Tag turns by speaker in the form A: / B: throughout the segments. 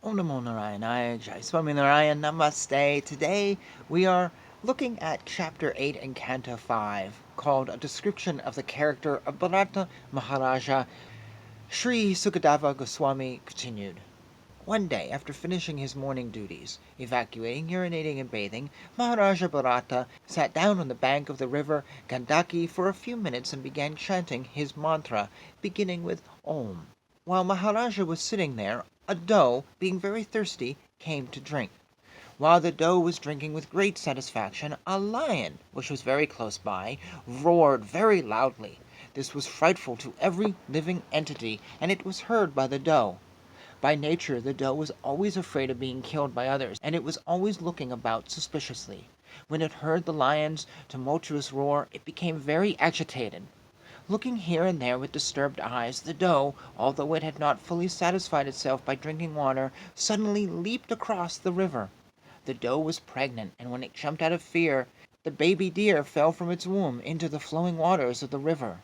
A: Om Namo Narayana, Jai Swami Narayan, Namaste. Today we are looking at Chapter 8 in Canto 5, called A Description of the Character of Bharata Maharaja. Sri Sukadeva Goswami continued. One day, after finishing his morning duties, evacuating, urinating, and bathing, Maharaja Bharata sat down on the bank of the river Gandaki for a few minutes and began chanting his mantra, beginning with Om. While Maharaja was sitting there, a doe, being very thirsty, came to drink. While the doe was drinking with great satisfaction, a lion, which was very close by, roared very loudly. This was frightful to every living entity, and it was heard by the doe. By nature, the doe was always afraid of being killed by others, and it was always looking about suspiciously. When it heard the lion's tumultuous roar, it became very agitated. Looking here and there with disturbed eyes, the doe, although it had not fully satisfied itself by drinking water, suddenly leaped across the river. The doe was pregnant, and when it jumped out of fear, the baby deer fell from its womb into the flowing waters of the river.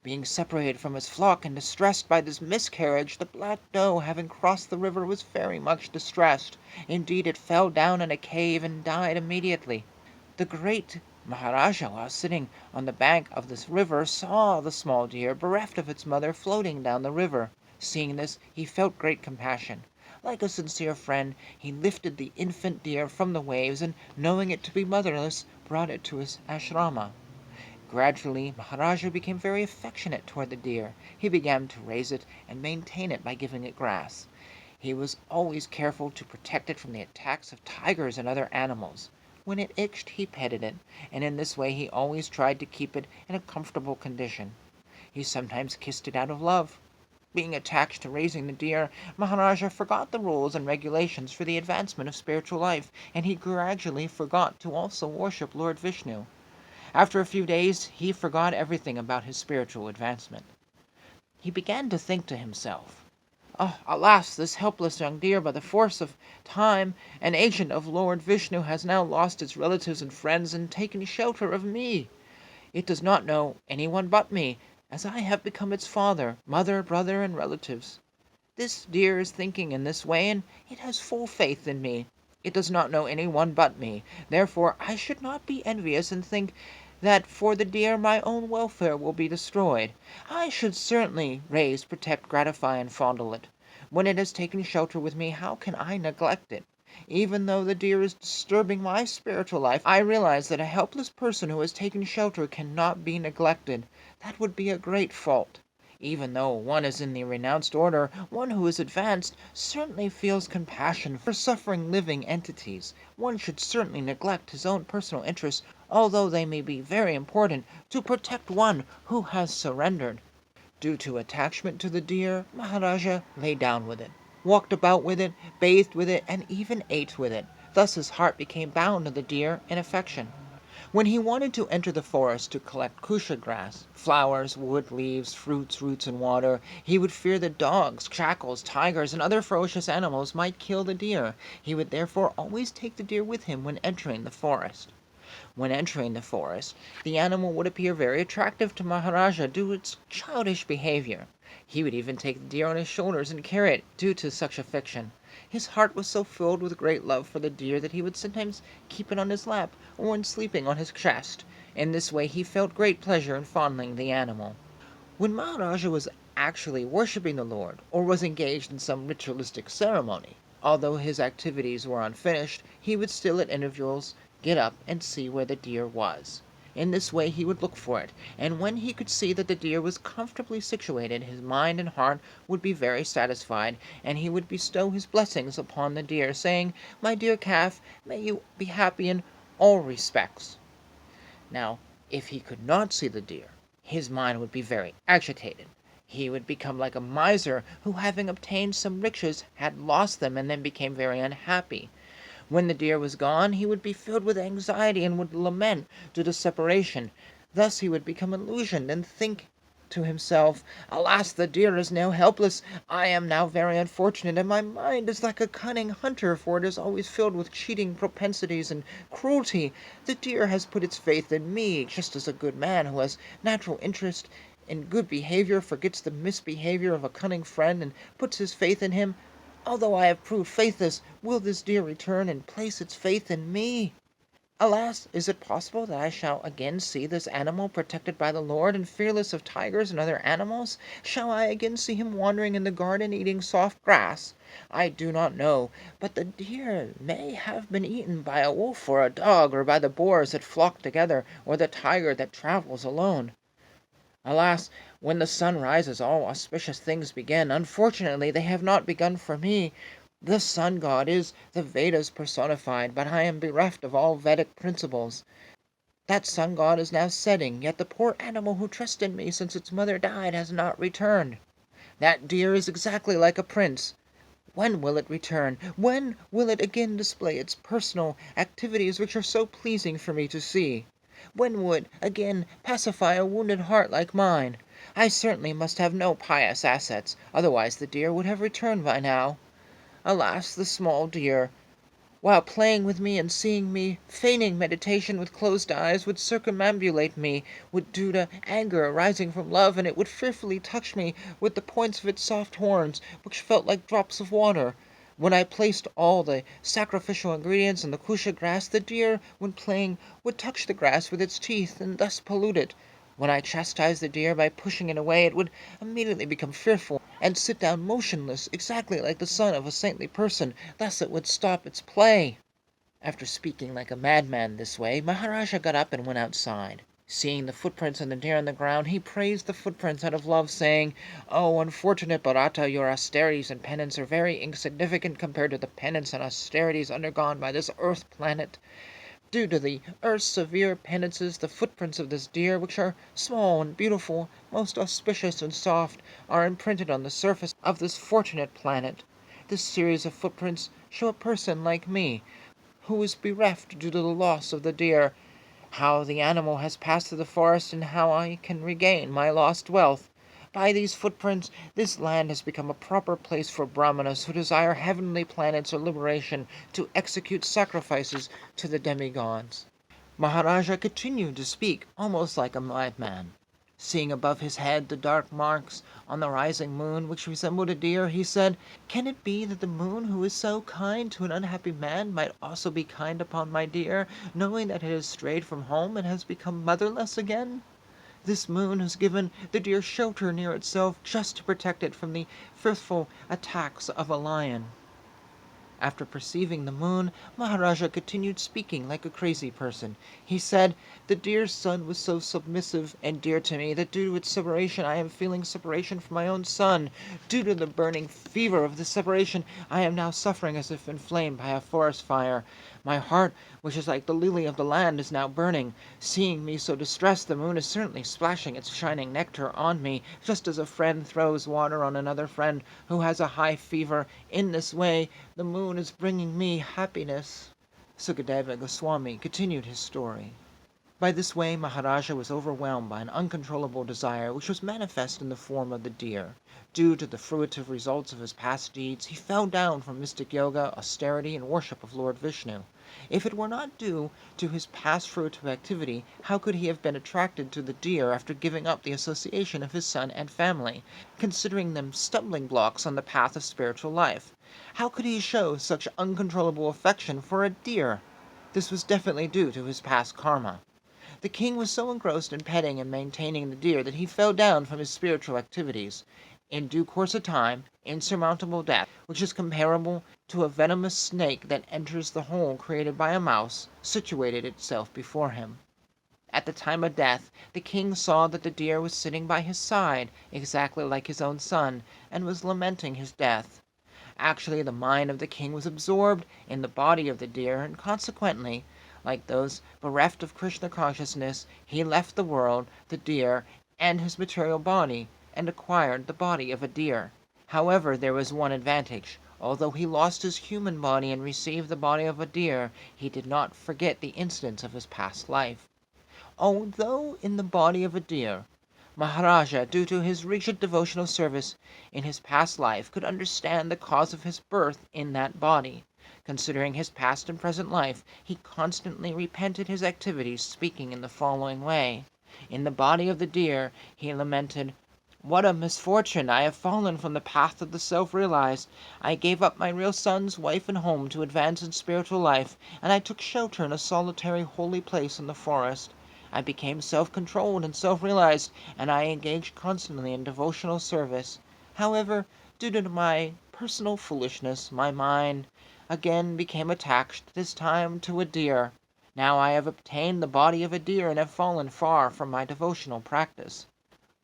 A: Being separated from its flock and distressed by this miscarriage, the black doe, having crossed the river, was very much distressed. Indeed, it fell down in a cave and died immediately. The great Maharaja, while sitting on the bank of this river, saw the small deer, bereft of its mother, floating down the river. Seeing this, he felt great compassion. Like a sincere friend, he lifted the infant deer from the waves, and, knowing it to be motherless, brought it to his ashrama. Gradually, Maharaja became very affectionate toward the deer. He began to raise it and maintain it by giving it grass. He was always careful to protect it from the attacks of tigers and other animals. When it itched, he petted it, and in this way he always tried to keep it in a comfortable condition. He sometimes kissed it out of love. Being attached to raising the deer, Maharaja forgot the rules and regulations for the advancement of spiritual life, and he gradually forgot to also worship Lord Vishnu. After a few days, he forgot everything about his spiritual advancement. He began to think to himself, "Oh, alas, this helpless young deer, by the force of time, an agent of Lord Vishnu, has now lost its relatives and friends and taken shelter of me. It does not know anyone but me, as I have become its father, mother, brother, and relatives. This deer is thinking in this way, and it has full faith in me. It does not know anyone but me. Therefore, I should not be envious and think that for the deer my own welfare will be destroyed. I should certainly raise, protect, gratify, and fondle it. When it has taken shelter with me, how can I neglect it? Even though the deer is disturbing my spiritual life, I realize that a helpless person who has taken shelter cannot be neglected. That would be a great fault. Even though one is in the renounced order, one who is advanced certainly feels compassion for suffering living entities. One should certainly neglect his own personal interests, although they may be very important, to protect one who has surrendered." Due to attachment to the deer, Maharaja lay down with it, walked about with it, bathed with it, and even ate with it. Thus his heart became bound to the deer in affection. When he wanted to enter the forest to collect kusha grass, flowers, wood, leaves, fruits, roots, and water, he would fear that dogs, jackals, tigers, and other ferocious animals might kill the deer. He would therefore always take the deer with him when entering the forest. When entering the forest, the animal would appear very attractive to Maharaja due to its childish behavior. He would even take the deer on his shoulders and carry it due to such affection. His heart was so filled with great love for the deer that he would sometimes keep it on his lap, or when sleeping on his chest. In this way he felt great pleasure in fondling the animal. When Maharaja was actually worshipping the Lord, or was engaged in some ritualistic ceremony, although his activities were unfinished, he would still at intervals get up and see where the deer was. In this way he would look for it, and when he could see that the deer was comfortably situated, his mind and heart would be very satisfied, and he would bestow his blessings upon the deer, saying, "My dear calf, may you be happy in all respects." Now, if he could not see the deer, his mind would be very agitated. He would become like a miser who, having obtained some riches, had lost them and then became very unhappy. When the deer was gone, he would be filled with anxiety and would lament due to separation. Thus he would become illusioned and think to himself, "Alas, the deer is now helpless. I am now very unfortunate, and my mind is like a cunning hunter, for it is always filled with cheating propensities and cruelty. The deer has put its faith in me, just as a good man who has natural interest in good behavior forgets the misbehavior of a cunning friend and puts his faith in him. Although I have proved faithless, will this deer return and place its faith in me? Alas, is it possible that I shall again see this animal protected by the Lord and fearless of tigers and other animals? Shall I again see him wandering in the garden eating soft grass? I do not know, but the deer may have been eaten by a wolf or a dog, or by the boars that flock together, or the tiger that travels alone. Alas, when the sun rises all auspicious things begin. Unfortunately, they have not begun for me. The sun god is the Vedas personified, but I am bereft of all Vedic principles. That sun god is now setting, yet the poor animal who trusted in me since its mother died has not returned. That deer is exactly like a prince. When will it return? When will it again display its personal activities which are so pleasing for me to see? When will it again pacify a wounded heart like mine? I certainly must have no pious assets, otherwise the deer would have returned by now. Alas, the small deer, while playing with me and seeing me feigning meditation with closed eyes, would circumambulate me, would due to anger arising from love, and it would fearfully touch me with the points of its soft horns, which felt like drops of water. When I placed all the sacrificial ingredients in the kusha grass, the deer, when playing, would touch the grass with its teeth, and thus pollute it. When I chastised the deer by pushing it away, it would immediately become fearful, and sit down motionless, exactly like the son of a saintly person. Thus it would stop its play. After speaking like a madman this way, Maharaja got up and went outside. Seeing the footprints of the deer on the ground, he praised the footprints out of love, saying, "Oh, unfortunate Bharata, your austerities and penance are very insignificant compared to the penance and austerities undergone by this earth planet. Due to the earth's severe penances, the footprints of this deer, which are small and beautiful, most auspicious and soft, are imprinted on the surface of this fortunate planet. This series of footprints show a person like me, who is bereft due to the loss of the deer, how the animal has passed through the forest, and how I can regain my lost wealth. By these footprints, this land has become a proper place for brahmanas who desire heavenly planets or liberation to execute sacrifices to the demigods." Maharaja continued to speak almost like a madman. Seeing above his head the dark marks on the rising moon, which resembled a deer, he said, "Can it be that the moon, who is so kind to an unhappy man, might also be kind upon my deer, knowing that it has strayed from home and has become motherless again? This moon has given the deer shelter near itself, just to protect it from the fearful attacks of a lion." After perceiving the moon, Maharaja continued speaking like a crazy person. He said, "The deer's son was so submissive and dear to me that due to its separation I am feeling separation from my own son. Due to the burning fever of this separation, I am now suffering as if inflamed by a forest fire. My heart, which is like the lily of the land, is now burning. Seeing me so distressed, the moon is certainly splashing its shining nectar on me, just as a friend throws water on another friend who has a high fever. In this way, the moon is bringing me happiness." Sukadeva Goswami continued his story. By this way, Maharaja was overwhelmed by an uncontrollable desire, which was manifest in the form of the deer. Due to the fruitive results of his past deeds, he fell down from mystic yoga, austerity, and worship of Lord Vishnu. If it were not due to his past fruitive activity, how could he have been attracted to the deer after giving up the association of his son and family, considering them stumbling blocks on the path of spiritual life? How could he show such uncontrollable affection for a deer? This was definitely due to his past karma. The king was so engrossed in petting and maintaining the deer that he fell down from his spiritual activities. In due course of time, insurmountable death, which is comparable to a venomous snake that enters the hole created by a mouse, situated itself before him. At the time of death, the king saw that the deer was sitting by his side, exactly like his own son, and was lamenting his death. Actually, the mind of the king was absorbed in the body of the deer, and consequently, like those bereft of Krishna consciousness, he left the world, the deer, and his material body, and acquired the body of a deer. However, there was one advantage. Although he lost his human body and received the body of a deer, he did not forget the incidents of his past life. Although in the body of a deer, Maharaja, due to his rigid devotional service in his past life, could understand the cause of his birth in that body. Considering his past and present life, he constantly repented his activities, speaking in the following way. In the body of the deer, he lamented, What a misfortune! I have fallen from the path of the self-realized. I gave up my real sons, wife, and home to advance in spiritual life, and I took shelter in a solitary holy place in the forest. I became self-controlled and self-realized, and I engaged constantly in devotional service. However, due to my personal foolishness, my mind again became attached, this time to a deer. Now I have obtained the body of a deer and have fallen far from my devotional practice.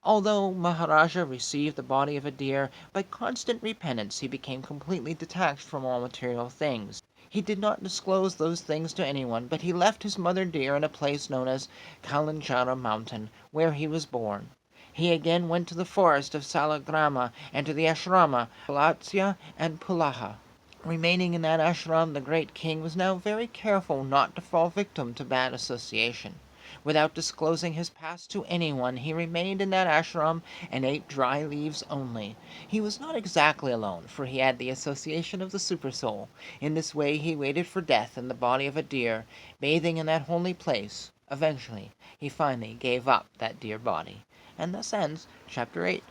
A: Although Maharaja received the body of a deer, by constant repentance he became completely detached from all material things. He did not disclose those things to anyone, but he left his mother deer in a place known as Kalanjara Mountain, where he was born. He again went to the forest of Salagrama and to the ashrama Palatsya and Pulaha. Remaining in that ashram, the great king was now very careful not to fall victim to bad association. Without disclosing his past to anyone, he remained in that ashram and ate dry leaves only. He was not exactly alone, for he had the association of the Supersoul. In this way he waited for death in the body of a deer, bathing in that holy place. Eventually, he finally gave up that deer body. And thus ends chapter 8.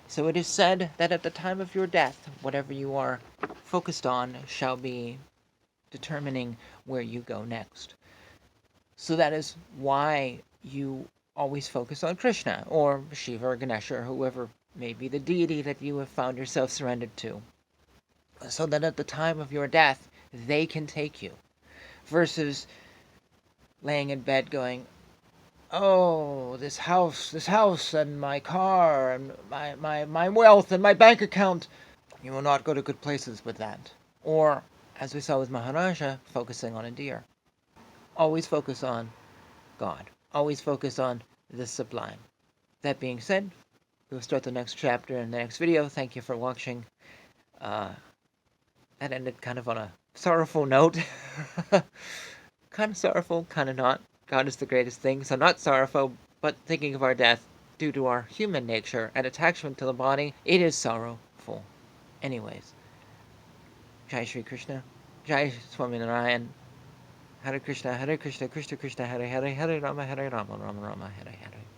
A: So it is said that at the time of your death, whatever you are focused on shall be determining where you go next. So that is why you always focus on Krishna, or Shiva, or Ganesha, or whoever may be the deity that you have found yourself surrendered to. So that at the time of your death, they can take you. Versus laying in bed going, oh, this house, and my car, and my wealth, and my bank account. You will not go to good places with that. Or, as we saw with Maharaja, focusing on a deer. Always focus on God. Always focus on the sublime. That being said, we'll start the next chapter in the next video. Thank you for watching. That ended kind of on a sorrowful note. Kind of sorrowful, kind of not. God is the greatest thing, so not sorrowful, but thinking of our death due to our human nature and attachment to the body, it is sorrowful. Anyways, Jai Shri Krishna, Jai Swami Narayan, Hare Krishna, Krishna Krishna, Hare Hare, Hare Rama, Rama Rama, Hare Hare.